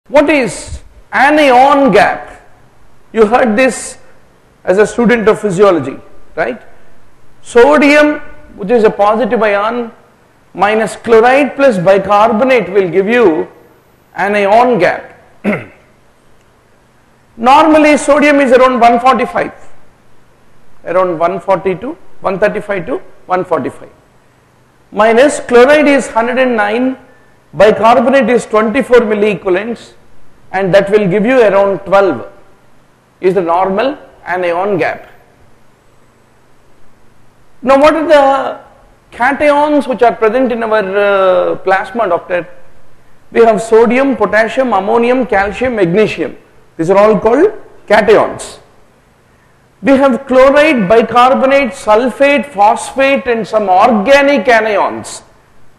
What is anion gap? You heard this as a student of physiology, right? Sodium, which is a positive ion, minus chloride plus bicarbonate will give you anion gap. Normally sodium is around 145, around 140 to 135 to 145. Minus chloride is 109, bicarbonate is 24 milliequivalents, and that will give you around 12 is the normal anion gap. Now what are the cations which are present in our plasma, doctor? We have sodium, potassium, ammonium, calcium, magnesium. These are all called cations. We have chloride, bicarbonate, sulfate, phosphate and some organic anions,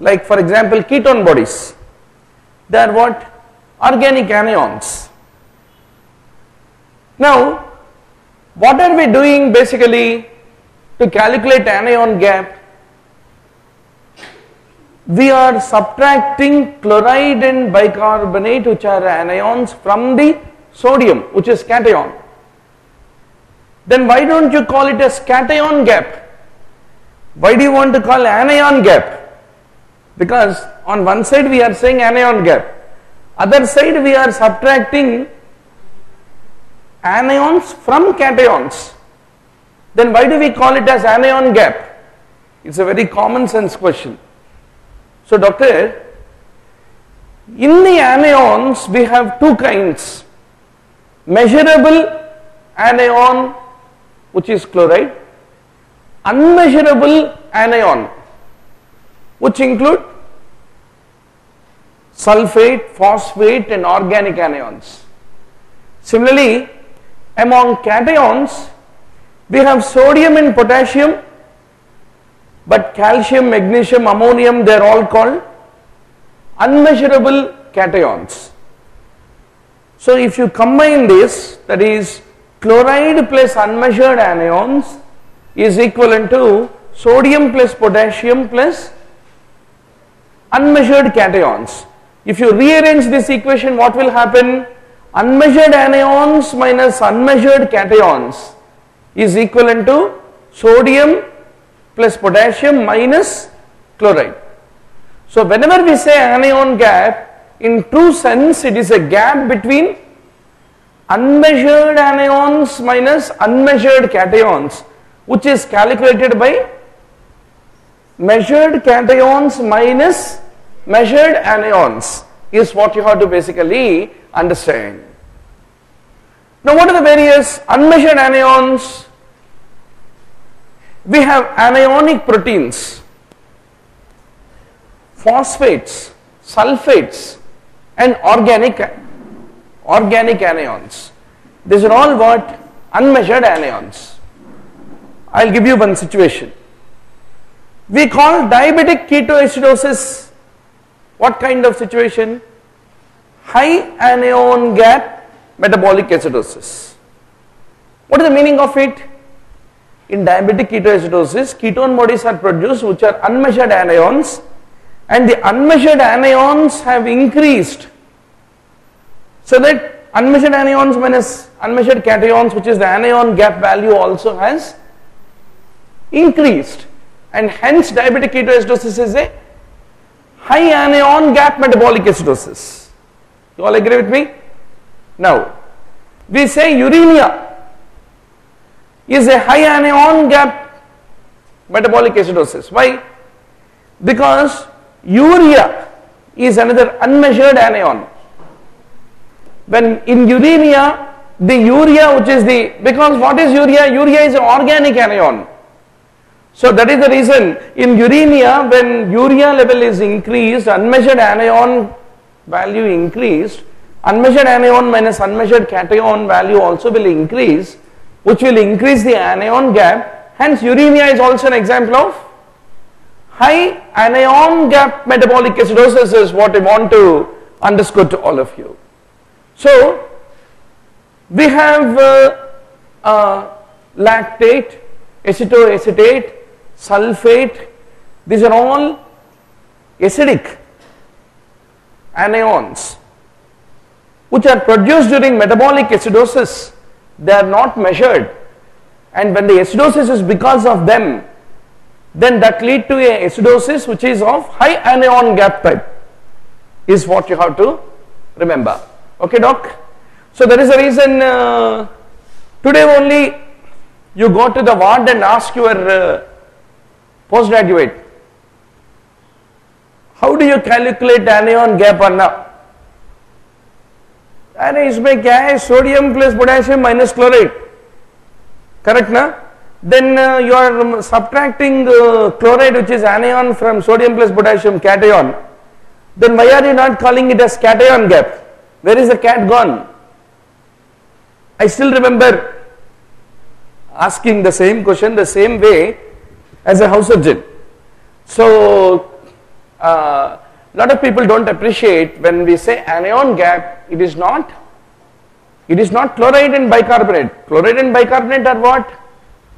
like for example ketone bodies. They are what? Organic anions. Now what are we doing basically to calculate anion gap? We are subtracting chloride and bicarbonate, which are anions, from the sodium, which is cation. Then why don't you call it as cation gap? Why do you want to call anion gap? Because on one side we are saying anion gap, other side we are subtracting anions from cations. Then why do we call it as anion gap? It's a very common sense question. So doctor, in the anions we have two kinds: measurable anion, which is chloride, unmeasurable anion, which include sulfate, phosphate and organic anions. Similarly, among cations we have sodium and potassium, but calcium, magnesium, ammonium, they are all called unmeasurable cations. So if you combine this, that is chloride plus unmeasured anions is equivalent to sodium plus potassium plus unmeasured cations. If you rearrange this equation, what will happen? Unmeasured anions minus unmeasured cations is equivalent to sodium plus potassium minus chloride. So whenever we say anion gap, in true sense it is a gap between unmeasured anions minus unmeasured cations, which is calculated by measured cations minus measured anions, is what you have to basically understand. Now what are the various unmeasured anions? We have anionic proteins, phosphates, sulfates and organic anions. These are all what? Unmeasured anions. I will give you one situation. We call diabetic ketoacidosis what kind of situation? High anion gap metabolic acidosis. What is the meaning of it? In diabetic ketoacidosis, ketone bodies are produced which are unmeasured anions, and the unmeasured anions have increased, so that unmeasured anions minus unmeasured cations, which is the anion gap value, also has increased, and hence diabetic ketoacidosis is a high anion gap metabolic acidosis. You all agree with me? Now we say uremia is a high anion gap metabolic acidosis. Why? Because urea is another unmeasured anion. When in uremia, the urea, which is the, because what is urea? Urea is an organic anion. So that is the reason in uremia, when urea level is increased, unmeasured anion value increased, unmeasured anion minus unmeasured cation value also will increase, which will increase the anion gap. Hence uremia is also an example of high anion gap metabolic acidosis, is what I want to underscore to all of you. So we have lactate, acetoacetate, sulfate. These are all acidic anions. which are produced during metabolic acidosis, they are not measured, and when the acidosis is because of them, then that lead to a acidosis which is of high anion gap type, is what you have to remember. Okay, doc? So there is a reason today only you go to the ward and ask your postgraduate, how do you calculate anion gap Anna? अरे इसमें क्या है, sodium plus potassium minus chloride, correct na? Then you are subtracting chloride, which is anion, from sodium plus potassium cation. Then why are you not calling it as cation gap? Where is the cat gone? I still remember asking the same question the same way as a house surgeon. So lot of people don't appreciate when we say anion gap, it is not chloride and bicarbonate. Chloride and bicarbonate are what?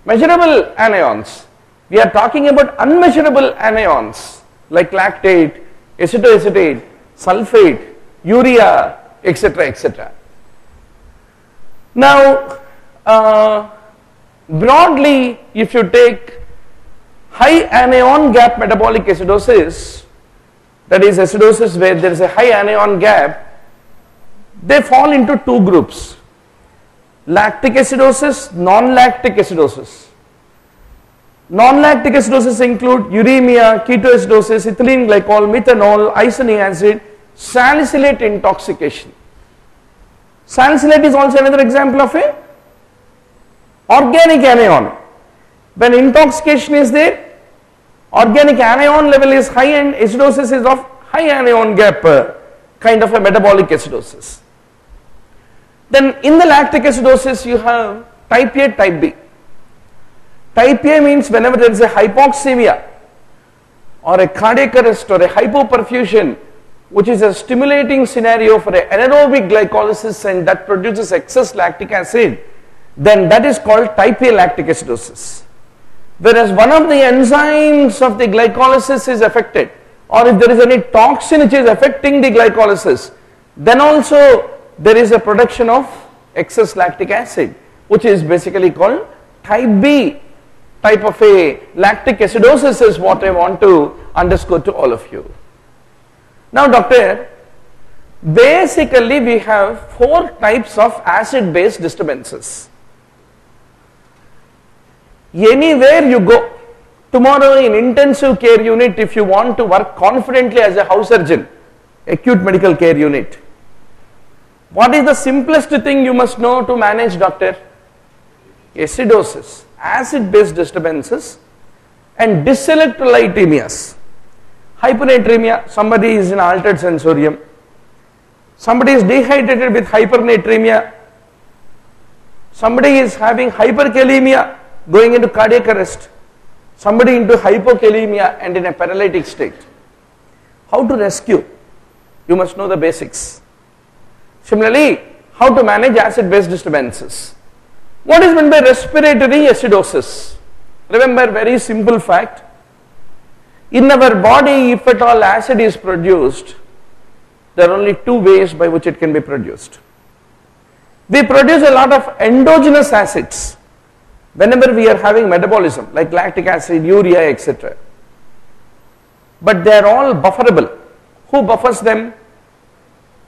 Measurable anions. We are talking about unmeasurable anions like lactate, acetoacetate, sulfate, urea, etc., etc. Now broadly, if you take high anion gap metabolic acidosis, that is acidosis where there is a high anion gap, they fall into two groups: lactic acidosis, non-lactic acidosis. Non-lactic acidosis include uremia, ketoacidosis, ethylene glycol, methanol, isonic acid, salicylate intoxication. Salicylate is also another example of a organic anion. When intoxication is there, organic anion level is high and acidosis is of high anion gap kind of a metabolic acidosis. Then in the lactic acidosis you have type A, type B. Type A means whenever there is a hypoxemia or a cardiac arrest or a hypoperfusion, which is a stimulating scenario for a anaerobic glycolysis and that produces excess lactic acid, then that is called type A lactic acidosis. Whereas one of the enzymes of the glycolysis is affected, or if there is any toxin which is affecting the glycolysis, then also there is a production of excess lactic acid, which is basically called type B type of a lactic acidosis, is what I want to underscore to all of you. Now doctor, basically we have 4 types of acid base disturbances. Anywhere you go, tomorrow in intensive care unit, if you want to work confidently as a house surgeon, acute medical care unit, what is the simplest thing you must know to manage, doctor? Acidosis, acid base disturbances, and dyselectrolytemias. Hyponatremia, somebody is in altered sensorium, somebody is dehydrated with hypernatremia, somebody is having hyperkalemia going into cardiac arrest, somebody into hypokalemia and in a paralytic state. How to rescue? You must know the basics. Similarly, how to manage acid base disturbances. What is meant by respiratory acidosis? Remember, very simple fact. In our body, if at all acid is produced, there are only 2 ways by which it can be produced. We produce a lot of endogenous acids whenever we are having metabolism, like lactic acid, urea, etc. But they are all bufferable. Who buffers them?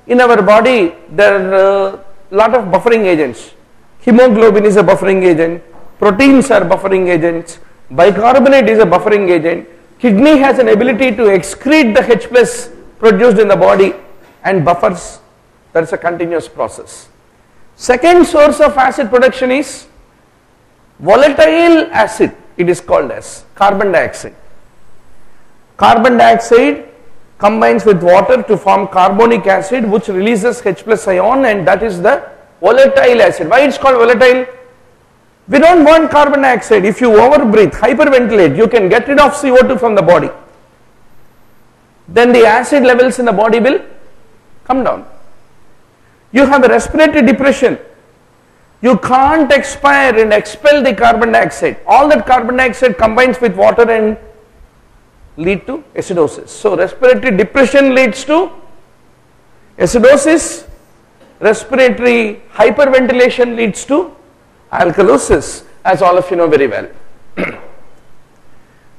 In our body, there are a lot of buffering agents. Hemoglobin is a buffering agent, proteins are buffering agents, bicarbonate is a buffering agent, kidney has an ability to excrete the H plus produced in the body and buffers. That is a continuous process. Second source of acid production is volatile acid, it is called as carbon dioxide. Carbon dioxide combines with water to form carbonic acid, which releases H plus ion, and that is the volatile acid. Why it's called volatile? We don't want carbon dioxide. If you overbreathe, hyperventilate, you can get rid of CO2 from the body. Then the acid levels in the body will come down. You have a respiratory depression. You can't expire and expel the carbon dioxide. All that carbon dioxide combines with water and lead to acidosis. So respiratory depression leads to acidosis. respiratory hyperventilation leads to alkalosis, as all of you know very well.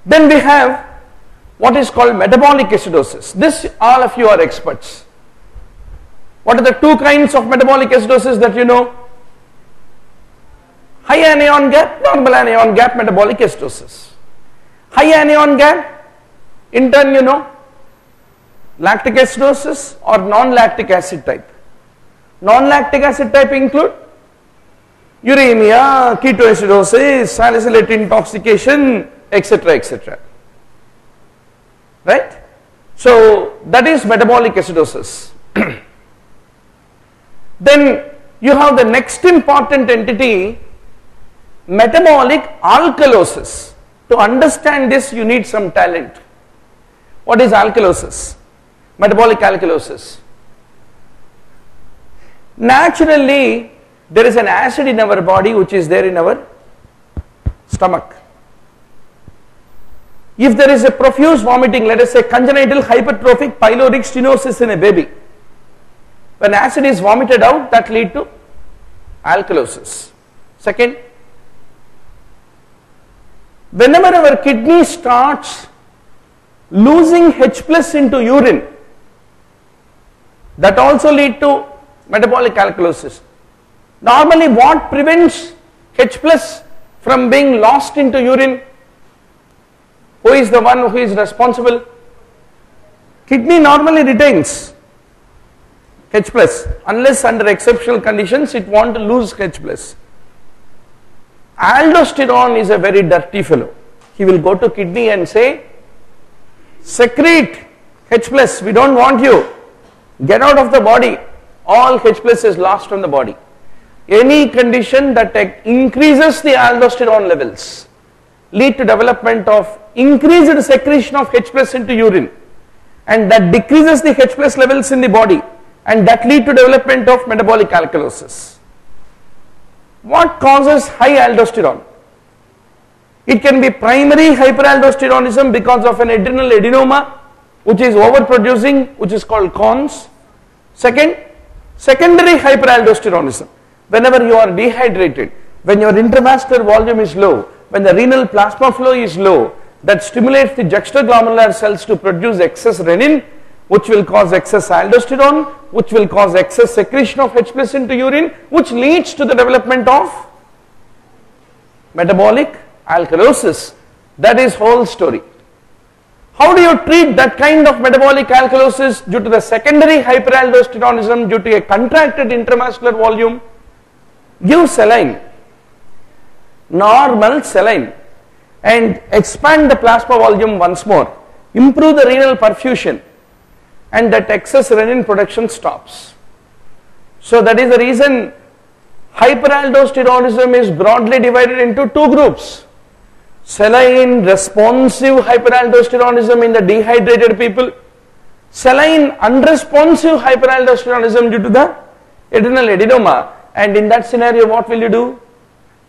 Then we have what is called metabolic acidosis. This all of you are experts. What are the two kinds of metabolic acidosis that you know? High anion gap, normal anion gap, metabolic acidosis. High anion gap, in turn you know, lactic acidosis or non-lactic acid type. Non-lactic acid type include uremia, ketoacidosis, salicylate intoxication, etc., etc. Right? So that is metabolic acidosis. Then you have the next important entity, metabolic alkalosis. To understand this you need some talent. What is alkalosis? Metabolic alkalosis. Naturally there is an acid in our body which is there in our stomach. If there is a profuse vomiting, let us say congenital hypertrophic pyloric stenosis in a baby, when acid is vomited out, that lead to alkalosis. Second, whenever our kidney starts losing H plus into urine, that also lead to metabolic alkalosis. Normally what prevents H plus from being lost into urine? Who is the one who is responsible? Kidney normally retains H plus, unless under exceptional conditions it wants to lose H plus. Aldosterone is a very dirty fellow. He will go to kidney and say, secrete H plus, we don't want you, get out of the body. All H plus is lost from the body. Any condition that increases the aldosterone levels lead to development of increased secretion of H plus into urine, and that decreases the H plus levels in the body, and that lead to development of metabolic alkalosis. What causes high aldosterone? It can be primary hyperaldosteronism because of an adrenal adenoma which is overproducing, which is called CONS. Second, secondary hyperaldosteronism. Whenever you are dehydrated, when your intravascular volume is low, when the renal plasma flow is low, that stimulates the juxtaglomerular cells to produce excess renin, which will cause excess aldosterone, which will cause excess secretion of H plus into urine, which leads to the development of metabolic alkalosis. That is whole story. How do you treat that kind of metabolic alkalosis due to the secondary hyperaldosteronism due to a contracted intravascular volume? Give saline, normal saline, and expand the plasma volume once more. Improve the renal perfusion, and that excess renin production stops. So that is the reason hyperaldosteronism is broadly divided into two groups. Saline responsive hyperaldosteronism in the dehydrated people, saline unresponsive hyperaldosteronism due to the adrenal adenoma, and in that scenario what will you do?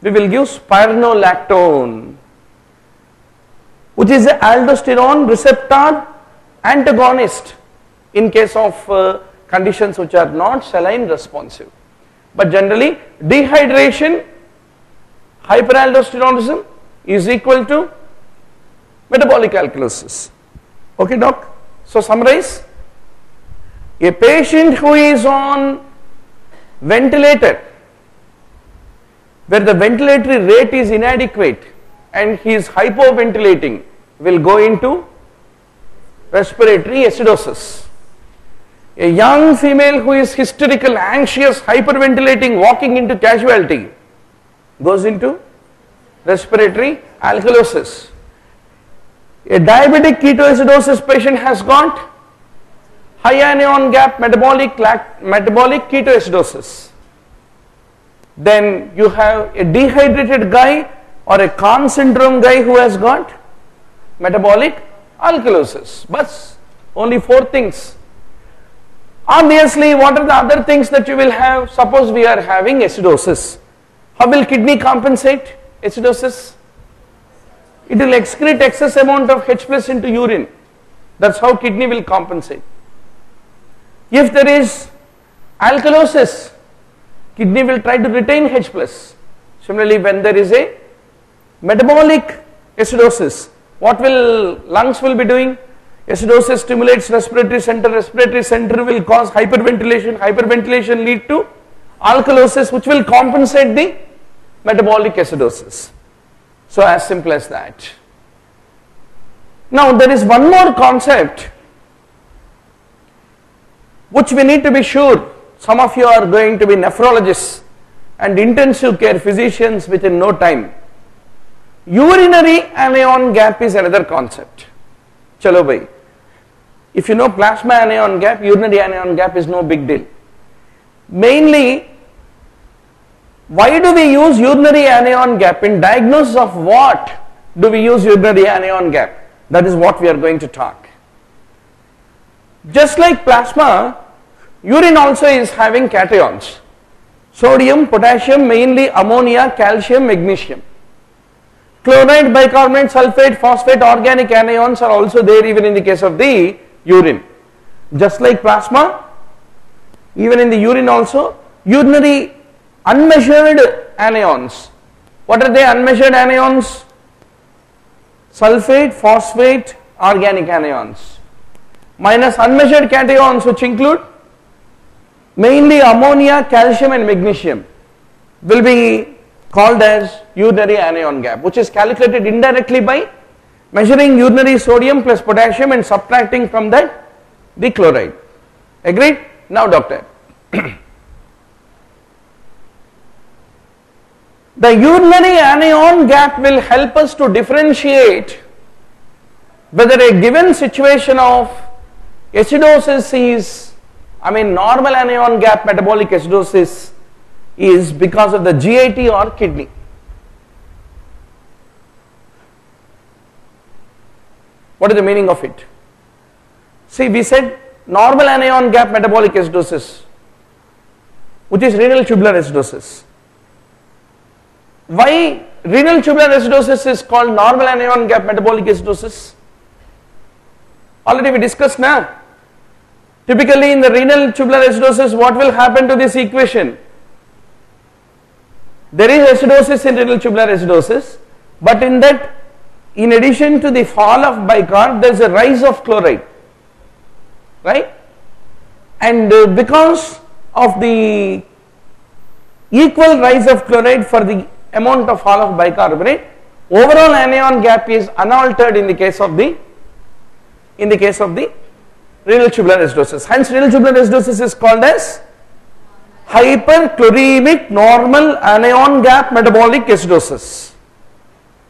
We will give spironolactone, which is the aldosterone receptor antagonist in case of conditions which are not saline responsive. But generally dehydration, hyperaldosteronism is equal to metabolic alkalosis. Okay, doc? So summarize. A patient who is on ventilator, where the ventilatory rate is inadequate and he is hypoventilating, will go into respiratory acidosis. A young female who is hysterical, anxious, hyperventilating, walking into casualty, goes into respiratory alkalosis. A diabetic ketoacidosis patient has got high anion gap metabolic ketoacidosis. Then you have a dehydrated guy or a Kahn syndrome guy who has got metabolic alkalosis. But only 4 things. Obviously, what are the other things that you will have? Suppose we are having acidosis. How will kidney compensate acidosis? It will excrete excess amount of H plus into urine. That's how kidney will compensate. If there is Alkalosis, kidney will try to retain H plus. Similarly, when there is a metabolic acidosis, what will lungs will be doing? Acidosis stimulates respiratory center will cause hyperventilation lead to alkalosis, which will compensate the metabolic acidosis. So as simple as that. Now there is one more concept which we need to be sure. Some of you are going to be nephrologists and intensive care physicians within no time. Urinary anion gap is another concept. Chalo bhai. If you know plasma anion gap, urinary anion gap is no big deal. Mainly, why do we use urinary anion gap? In diagnosis of what do we use urinary anion gap? That is what we are going to talk. Just like plasma, urine also is having cations. Sodium, potassium, mainly ammonia, calcium, magnesium. Chloride, bicarbonate, sulfate, phosphate, organic anions are also there even in the case of the urine. Just like plasma, even in the urine also, urinary unmeasured anions. What are they unmeasured anions? Sulfate, phosphate, organic anions. Minus unmeasured cations, which include mainly ammonia, calcium and magnesium, will be called as urinary anion gap, which is calculated indirectly by measuring urinary sodium plus potassium and subtracting from that the chloride. Agreed? Now doctor. The urinary anion gap will help us to differentiate whether a given situation of acidosis is, normal anion gap metabolic acidosis is because of the GIT or kidney. What is the meaning of it? See, we said normal anion gap metabolic acidosis, which is renal tubular acidosis. Why renal tubular acidosis is called normal anion gap metabolic acidosis? Already we discussed now. Typically in the renal tubular acidosis, what will happen to this equation? There is acidosis in renal tubular acidosis, but in that, in addition to the fall of bicarb, there is a rise of chloride, right? And because of the equal rise of chloride for the amount of fall of bicarbonate, overall anion gap is unaltered in the case of the renal tubular acidosis. Hence renal tubular acidosis is called as hyperchloremic normal anion gap metabolic acidosis.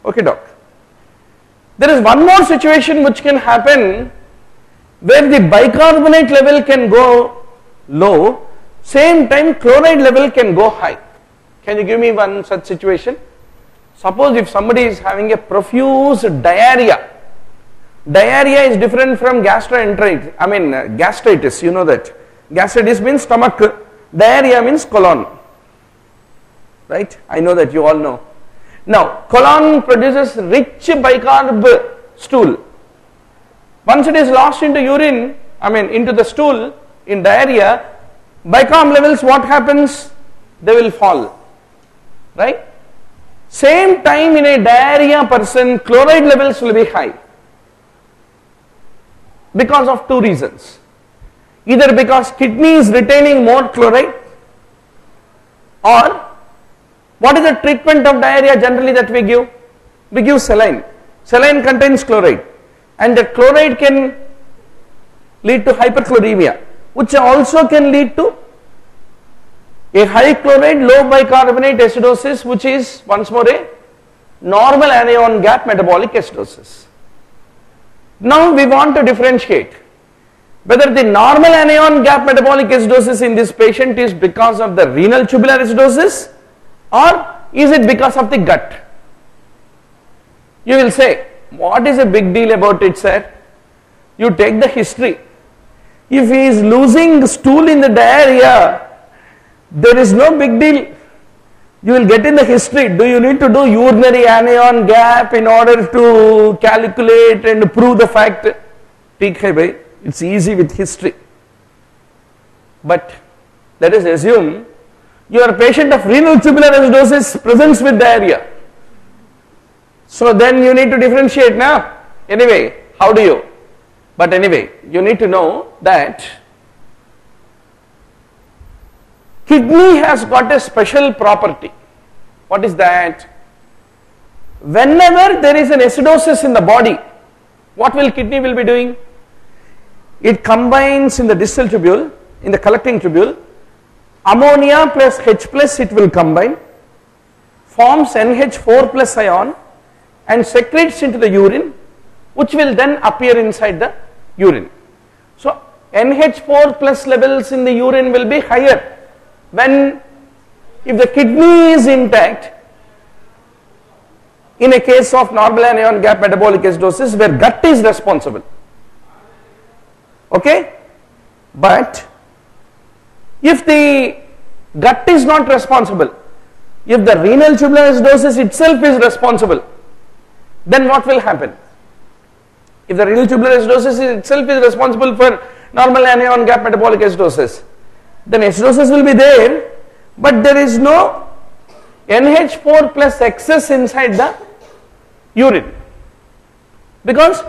Okay, doc. There is one more situation which can happen where the bicarbonate level can go low, same time chloride level can go high. Can you give me one such situation? Suppose if somebody is having a profuse diarrhea. Diarrhea is different from gastritis, you know that. Gastritis means stomach, diarrhea means colon. Right? I know that you all know. Now, colon produces rich bicarb stool. Once it is lost into urine, into the stool in diarrhea, bicarb levels, what happens? They will fall. Right? Same time in a diarrhea person, chloride levels will be high. Because of two reasons. Either because kidney is retaining more chloride, or what is the treatment of diarrhea generally that we give? We give saline. Saline contains chloride, and that chloride can lead to hyperchloremia, which also can lead to a high chloride, low bicarbonate acidosis, which is once more a normal anion gap metabolic acidosis. Now we want to differentiate whether the normal anion gap metabolic acidosis in this patient is because of the renal tubular acidosis or is it because of the gut. You will say, what is a big deal about it, sir? You take the history. If he is losing stool in the diarrhea, there is no big deal. You will get in the history. Do you need to do urinary anion gap in order to calculate and prove the fact? It's easy with history. But let us assume you are a patient of renal tubular acidosis presents with diarrhea. So then you need to differentiate now. Anyway, how do you? But anyway, you need to know that kidney has got a special property. What is that? Whenever there is an acidosis in the body, what will kidney will be doing? It combines in the distal tubule, in the collecting tubule, ammonia plus H plus it will combine, forms NH4 plus ion and secretes into the urine, which will then appear inside the urine. So NH4 plus levels in the urine will be higher when, if the kidney is intact, in a case of normal anion gap metabolic acidosis where gut is responsible. Okay? But if the gut is not responsible, if the renal tubular acidosis itself is responsible, then what will happen? If the renal tubular acidosis itself is responsible for normal anion gap metabolic acidosis, then acidosis will be there, but there is no NH4 plus excess inside the urine, because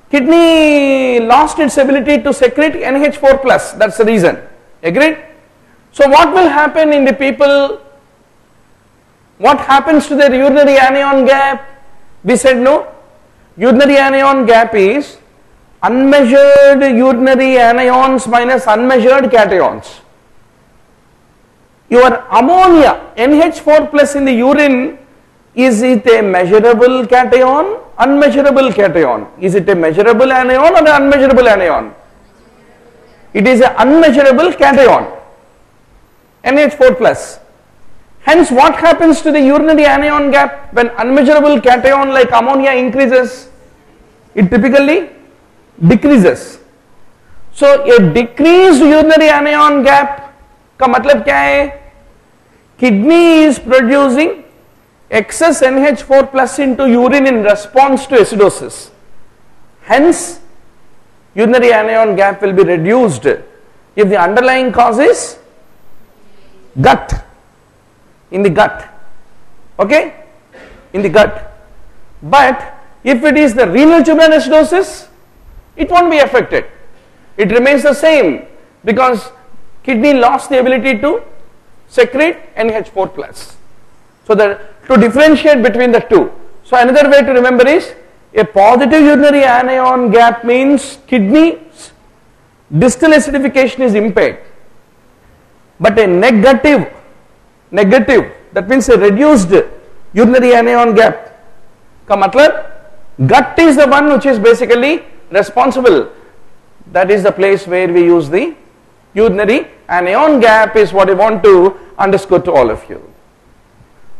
kidney lost its ability to secrete NH4 plus, that's the reason. Agreed? So what will happen in the people? What happens to their urinary anion gap? We said no. Urinary anion gap is unmeasured urinary anions minus unmeasured cations. Your ammonia, NH4 plus in the urine, is it a measurable cation, unmeasurable cation? Is it a measurable anion or an unmeasurable anion? It is an unmeasurable cation, NH4 plus. Hence what happens to the urinary anion gap when unmeasurable cation like ammonia increases? It typically decreases. So a decreased urinary anion gap का मतलब क्या है? Kidney is producing excess NH4 plus into urine in response to acidosis. Hence, urinary anion gap will be reduced if the underlying cause is gut, in the gut, okay, in the gut. But if it is the renal tubular acidosis, it won't be affected. It remains the same because kidney lost the ability to secrete NH4 plus. So to differentiate between the two. So another way to remember is a positive urinary anion gap means kidney's distal acidification is impaired. But a negative, that means a reduced urinary anion gap का मतलब gut is the one which is basically responsible. That is the place where we use the urinary anion gap is what I want to underscore to all of you.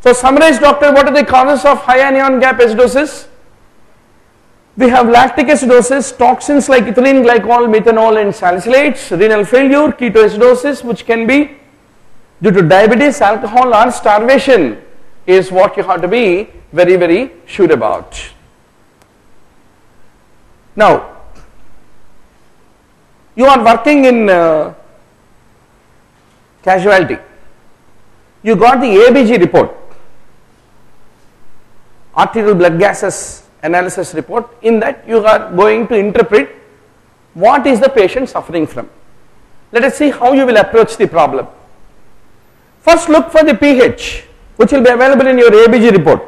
So summarize, doctor, what are the causes of high anion gap acidosis? We have lactic acidosis, toxins like ethylene glycol, methanol and salicylates, renal failure, ketoacidosis which can be due to diabetes, alcohol or starvation is what you have to be very, very sure about. Now, you are working in casualty. You got the ABG report, arterial blood gases analysis report. In that you are going to interpret what is the patient suffering from. Let us see how you will approach the problem. First look for the pH which will be available in your ABG report.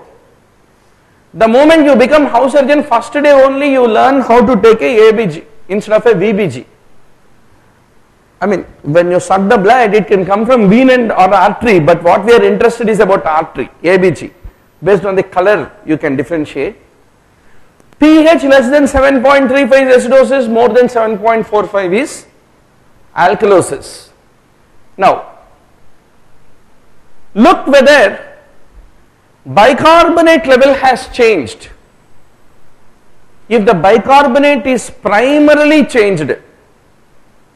The moment you become house surgeon, first day only you learn how to take a ABG instead of a VBG. I mean, when you suck the blood, it can come from vein and or artery, but what we are interested is about artery, ABG. Based on the color, you can differentiate. pH less than 7.35 is acidosis, more than 7.45 is alkalosis. Now, look whether bicarbonate level has changed. If the bicarbonate is primarily changed,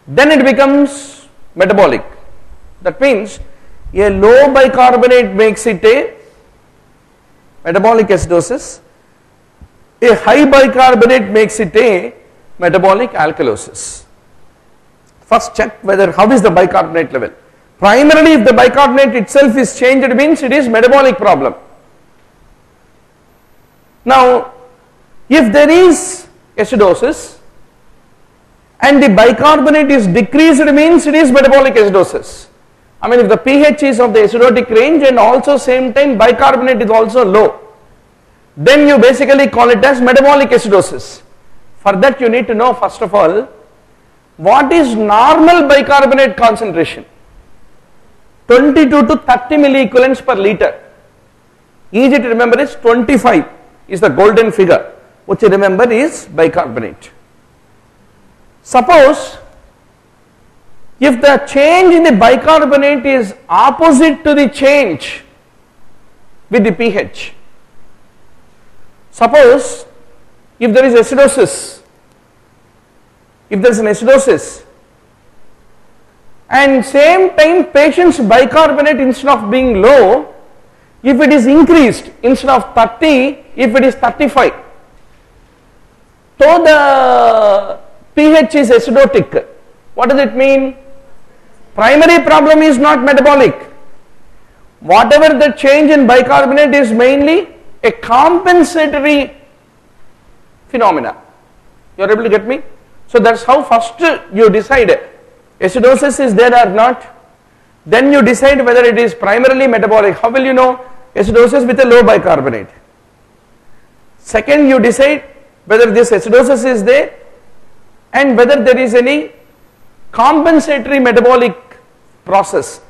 then it becomes metabolic. That means a low bicarbonate makes it a metabolic acidosis, a high bicarbonate makes it a metabolic alkalosis. First check whether how is the bicarbonate level. Primarily, if the bicarbonate itself is changed, means it is metabolic problem. Now, if there is acidosis and the bicarbonate is decreased, means it is metabolic acidosis. I mean, if the pH is of the acidotic range and also same time bicarbonate is also low, then you basically call it as metabolic acidosis. For that you need to know, first of all, what is normal bicarbonate concentration? 22 to 30 milliequivalents per liter. Easy to remember is 25 is the golden figure, which you remember is bicarbonate. Suppose if the change in the bicarbonate is opposite to the change with the pH. Suppose if there is acidosis, if there is an acidosis and same time patient's bicarbonate instead of being low, if it is increased instead of 30, if it is 35, so the pH is acidotic. What does it mean? Primary problem is not metabolic. Whatever the change in bicarbonate is mainly a compensatory phenomena. You are able to get me? So that's how first you decide acidosis is there or not. Then you decide whether it is primarily metabolic. How will you know? Acidosis with a low bicarbonate. Second, you decide whether this acidosis is there and whether there is any compensatory metabolic process.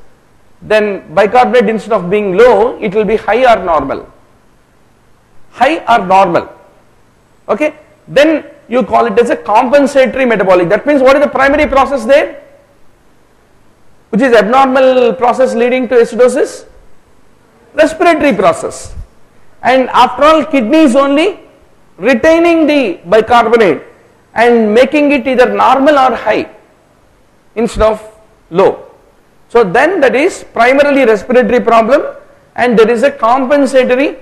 Then bicarbonate instead of being low, it will be high or normal. High or normal. Okay. Then you call it as a compensatory metabolic. That means what is the primary process there? Which is abnormal process leading to acidosis? Respiratory process. And after all, kidney is only retaining the bicarbonate and making it either normal or high instead of low. So then that is primarily respiratory problem and there is a compensatory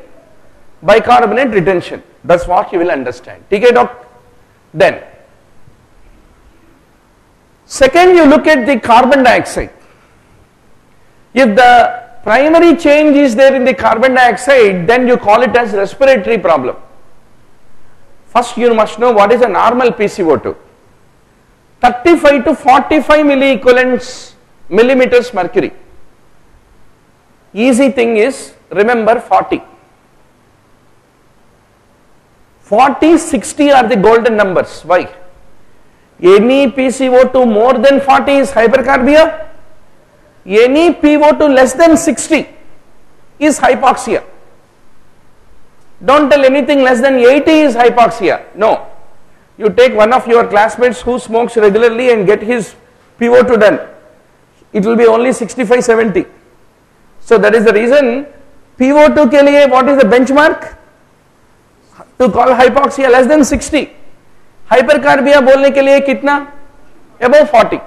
bicarbonate retention. That's what you will understand. Okay, doc? Then second, you look at the carbon dioxide. If the primary change is there in the carbon dioxide, then you call it as respiratory problem. First you must know what is a normal PCO2. 35 to 45 milliequivalents millimeters mercury. Easy thing is remember 40. 40, 60 are the golden numbers. Why? Any PCO2 more than 40 is hypercarbia. Any PO2 less than 60 is hypoxia. Don't tell anything less than 80 is hypoxia. No. You take one of your classmates who smokes regularly and get his PO2 done. It will be only 65, 70. So that is the reason PO2 ke liye what is the benchmark? To call hypoxia less than 60. Hypercarbia bolne ke liye kitna? Above 40.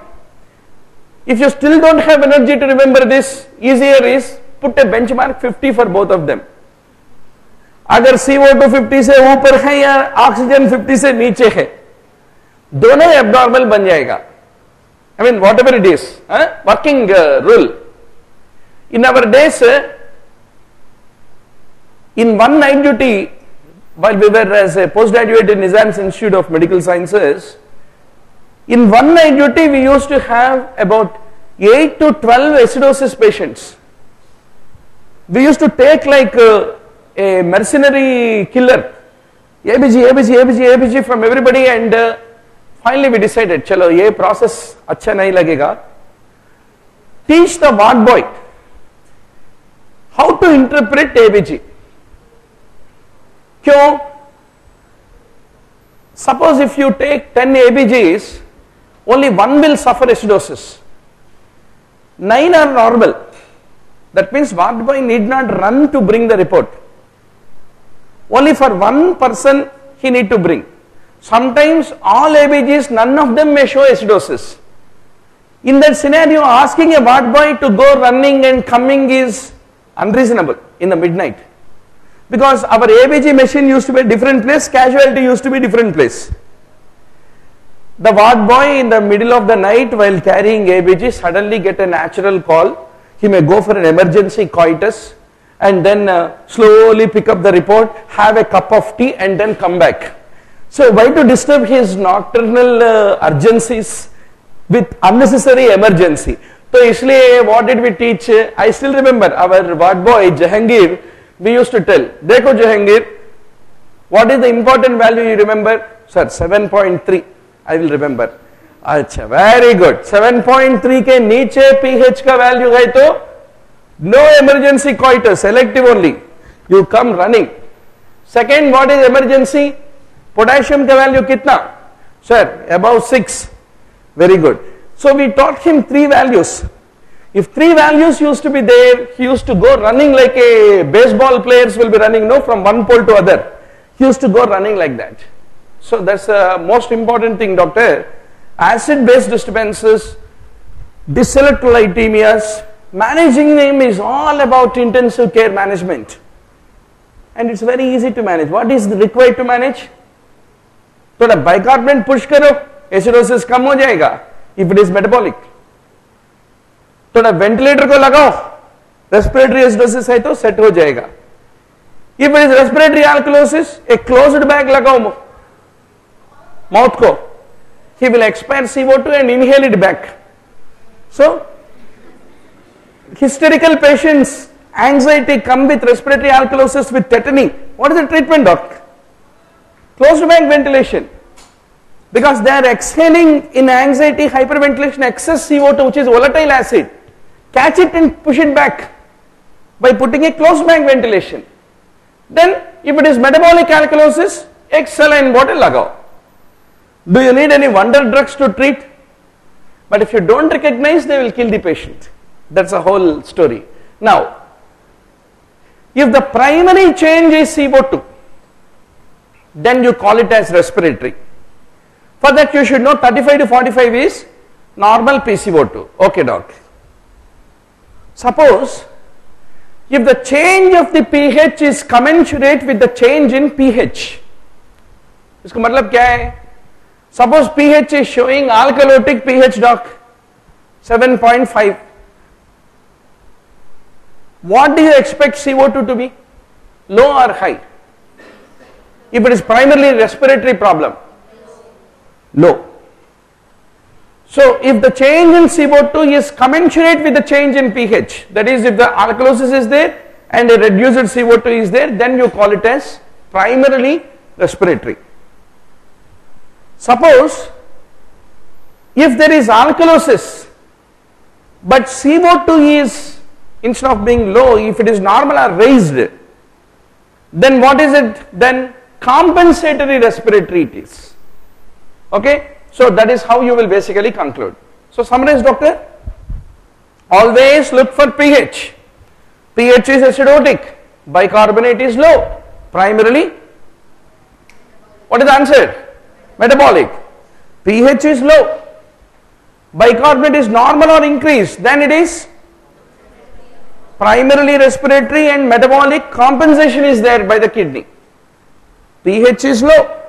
If you still don't have energy to remember this, easier is put a benchmark 50 for both of them. अगर CO2 50 से ऊपर है या oxygen 50 से नीचे है, दोनों abnormal बन जाएगा. I mean whatever it is, working rule. In our days, in one night duty, while we were as a postgraduate in Nizam's Institute of Medical Sciences, in one night duty we used to have about 8 to 12 acidosis patients. We used to take like a mercenary killer, ABG from everybody, and finally we decided, chalo ye process अच्छा नहीं लगेगा. Teach the ward boy how to interpret ABG. क्यों? Suppose if you take 10 ABGs, only one will suffer acidosis. 9 are normal. That means ward boy need not run to bring the report. Only for one person he need to bring. Sometimes all ABGs, none of them may show acidosis. In that scenario, asking a ward boy to go running and coming is unreasonable in the midnight. Because our ABG machine used to be a different place, casualty used to be a different place. The ward boy in the middle of the night while carrying ABG suddenly get a natural call. He may go for an emergency coitus and then slowly pick up the report, have a cup of tea and then come back. So why to disturb his nocturnal urgencies with unnecessary emergency? So isliye what did we teach? I still remember our ward boy Jahangir, we used to tell, Dekho Jahangir, what is the important value you remember? Sir, 7.3. I will remember. Achha, very good. 7.3 के नीचे pH का value है तो no emergency coitus, selective only. You come running. Second, what is emergency? Potassium का value कितना? Sir, above 6. Very good. So we taught him 3 values. If 3 values used to be there, he used to go running like a baseball players will be running, no, from one pole to other. He used to go running like that. So that's the most important thing, doctor. Acid-based disturbances, dyselectrolytemias, managing them is all about intensive care management. And it's very easy to manage. What is required to manage? थोड़ा bicarbonate push करो, acidosis कम हो जाएगा. If it is metabolic, थोड़ा ventilator को लगाओ, respiratory acidosis है तो set हो जाएगा. If it is respiratory alkalosis, a closed bag लगाओ mouth को, he will expire CO2 and inhale it back. So, hysterical patients, anxiety come with respiratory alkalosis with tetany. What is the treatment, doc? Closed bag ventilation. Because they are exhaling in anxiety, hyperventilation, excess CO2 which is volatile acid. Catch it and push it back by putting a closed bag ventilation. Then, if it is metabolic alkalosis, एक saline bottle लगाओ. Do you need any wonder drugs to treat? But if you don't recognize, they will kill the patient. That's a whole story. Now, if the primary change is CO2, then you call it as respiratory. For that you should know 35 to 45 is normal PCO2. Okay, doc. Suppose if the change of the pH is commensurate with the change in pH, इसका मतलब क्या है? Suppose pH is showing alkalotic pH, doc, 7.5. What do you expect CO2 to be? Low or high? If it is primarily respiratory problem, low. So if the change in CO2 is commensurate with the change in pH, that is if the alkalosis is there and a reduced CO2 is there, then you call it as primarily respiratory. Suppose if there is alkalosis but CO2 is, instead of being low, if it is normal or raised, then what is it? Then compensatory respiratory it is. Okay, so that is how you will basically conclude. So summarize, doctor. Always look for pH. pH is acidotic, bicarbonate is low, primarily what is the answer? Metabolic. pH is low, bicarbonate is normal or increased, then it is primarily respiratory, and metabolic compensation is there by the kidney. pH is low,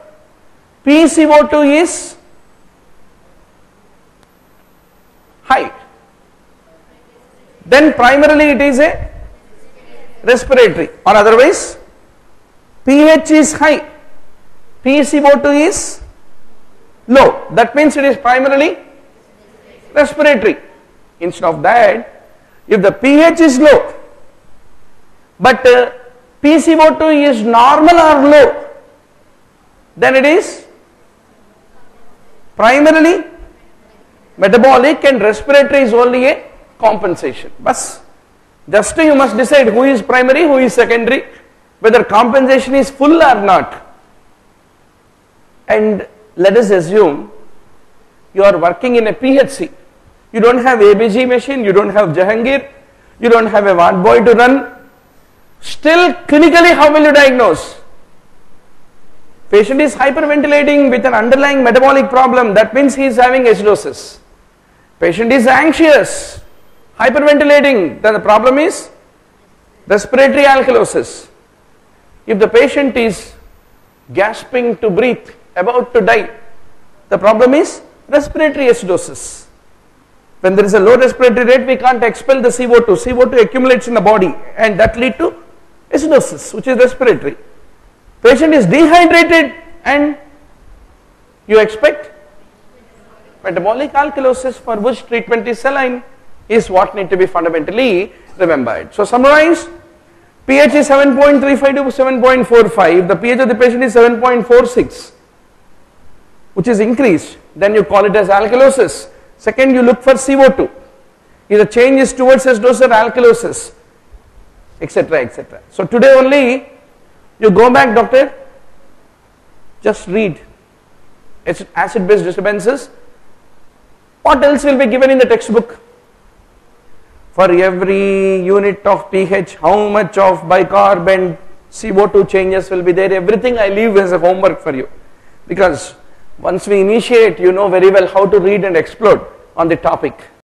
PCO2 is high, then primarily it is a respiratory, or otherwise pH is high, PCO2 is low, that means it is primarily respiratory. Instead of that, if the pH is low but PCO2 is normal or low, then it is primarily metabolic and respiratory is only a compensation. Bas, just you must decide who is primary, who is secondary, whether compensation is full or not. And let us assume you are working in a PHC. You don't have ABG machine, you don't have Jahangir, you don't have a ward boy to run. Still, clinically, how will you diagnose? Patient is hyperventilating with an underlying metabolic problem, that means he is having acidosis. Patient is anxious, hyperventilating, then the problem is respiratory alkalosis. If the patient is gasping to breathe, about to die, The problem is respiratory acidosis. When there is a low respiratory rate, we can't expel the CO2. CO2 accumulates in the body and that leads to acidosis, which is respiratory. Patient is dehydrated and you expect metabolic alkalosis, for which treatment is saline, is what need to be fundamentally remembered. So summarize, pH is 7.35 to 7.45, the pH of the patient is 7.46, which is increased, then you call it as alkalosis. Second, you look for CO2, either change is towards acidosis or alkalosis, etc., etc. So today only you go back, doctor, just read acid base disturbances. What else will be given in the textbook? For every unit of pH, how much of bicarb CO2 changes will be there, everything I leave as a homework for you, because once we initiate, you know very well how to read and explode on the topic.